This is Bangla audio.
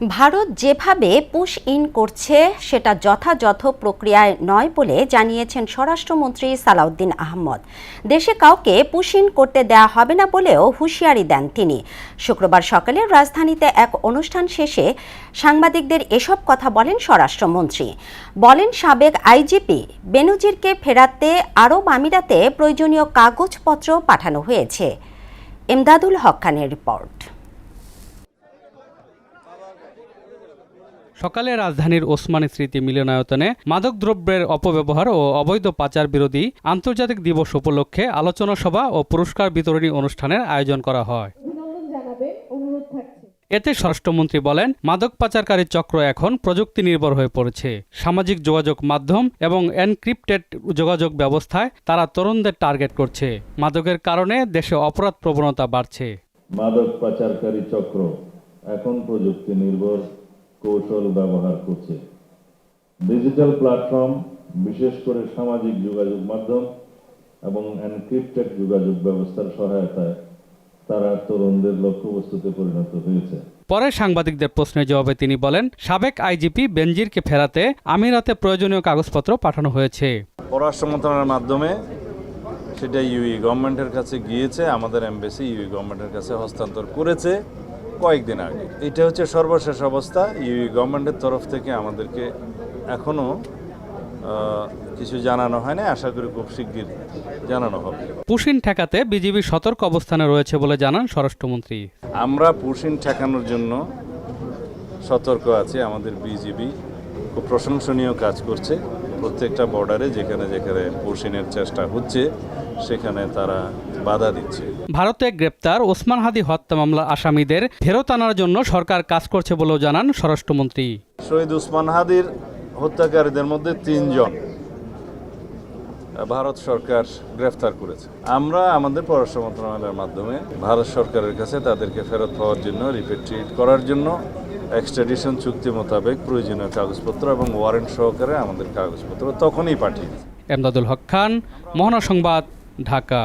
ভারত যেভাবে পুশ ইন করছে সেটা যথাযথ প্রক্রিয়ায় নয় বলে জানিয়েছেন স্বরাষ্ট্রমন্ত্রী সালাউদ্দিন আহমদ। দেশে কাউকে পুশ ইন করতে দেয়া হবে না বলেও হুঁশিয়ারি দেন তিনি। শুক্রবার সকালে রাজধানীতে এক অনুষ্ঠান শেষে সাংবাদিকদের এসব কথা বলেন স্বরাষ্ট্রমন্ত্রী। বলেন, সাবেক আইজিপি বেনজিরকে ফেরাতে আরব আমিরাতে প্রয়োজনীয় কাগজপত্র পাঠানো হয়েছে। এমদাদুল হক খানের রিপোর্ট। সকালে রাজধানীর ওসমানী স্মৃতি মিলনায়তনে মাদকদ্রব্যের অপব্যবহার ও অবৈধ পাচার বিরোধী আন্তর্জাতিক দিবস উপলক্ষে আলোচনা সভা ও পুরস্কার বিতরণী অনুষ্ঠানের আয়োজন করা হয়। এতে স্বরাষ্ট্রমন্ত্রী বলেন, মাদক পাচারকারী চক্র এখন প্রযুক্তি নির্ভর হয়ে পড়েছে। সামাজিক যোগাযোগ মাধ্যম এবং এনক্রিপ্টেড যোগাযোগ ব্যবস্থায় তারা তরুণদের টার্গেট করছে। মাদকের কারণে দেশে অপরাধ প্রবণতা বাড়ছে। মাদক পাচারকারী চক্র এখন প্রযুক্তি নির্ভর কৌশল ব্যবহার করছে। ডিজিটাল প্ল্যাটফর্ম, বিশেষ করে সামাজিক যোগাযোগ মাধ্যম এবং এনক্রিপ্টেড যোগাযোগ ব্যবস্থার সহায়তায় তারা তরুণদের লক্ষ্যবস্তুতে পরিণত হয়েছে। পরে সাংবাদিকদের প্রশ্নের জবাবে তিনি বলেন, সাবেক আইজিপি বেনজিরকে ফেরাতে আমিরাতে প্রয়োজনীয় কাগজপত্র পাঠানো হয়েছে। পররাষ্ট্র মন্ত্রণালয়ের মাধ্যমে সেটা ইউএই গভর্নমেন্টের কাছে গিয়েছে, আমাদের এমবাসি ইউএই গভর্নমেন্টের কাছে হস্তান্তর করেছে কয়েকদিন আগে। এটা হচ্ছে সর্বশেষ অবস্থা। ইউএই গভর্নমেন্টের তরফ থেকে আমাদেরকে এখনো কিছু জানানো হয়নি, আশা করি খুব শিগগির জানানো হবে। পুশিন ঠেকাতে বিজিবি সতর্ক অবস্থানে রয়েছে বলে জানান স্বরাষ্ট্রমন্ত্রী। আমরা পুশিন ঠেকানোর জন্য সতর্ক আছি। আমাদের বিজিবি খুব প্রশংসনীয় কাজ করছে। প্রত্যেকটা বর্ডারে যেখানে যেখানে পুশিনের চেষ্টা হচ্ছে সেখানে তারা বাধা দিচ্ছে। ভারতে গ্রেপ্তার ওসমান হাদি হত্যা মামলার আসামিদের ফেরত আনার জন্য সরকার কাজ করছে বলেও জানান স্বরাষ্ট্রমন্ত্রী। শহীদ ওসমান হাদির হত্যাকারীদের মধ্যে 3 জন ভারত সরকার গ্রেফতার করেছে। আমরা আমাদের পররাষ্ট্র মন্ত্রণালয়ের মাধ্যমে ভারত সরকারের কাছে তাদেরকে ফেরত পাওয়ার জন্য, রিপেট্রিয়েট করার জন্য এক্সট্রাডিশন চুক্তি মোতাবেক প্রয়োজনীয় কাগজপত্র এবং ওয়ারেন্ট সহকারে আমাদের কাগজপত্র তখনই পাঠিয়ে। এমদাদুল হক খান, মোহনা সংবাদ, ঢাকা।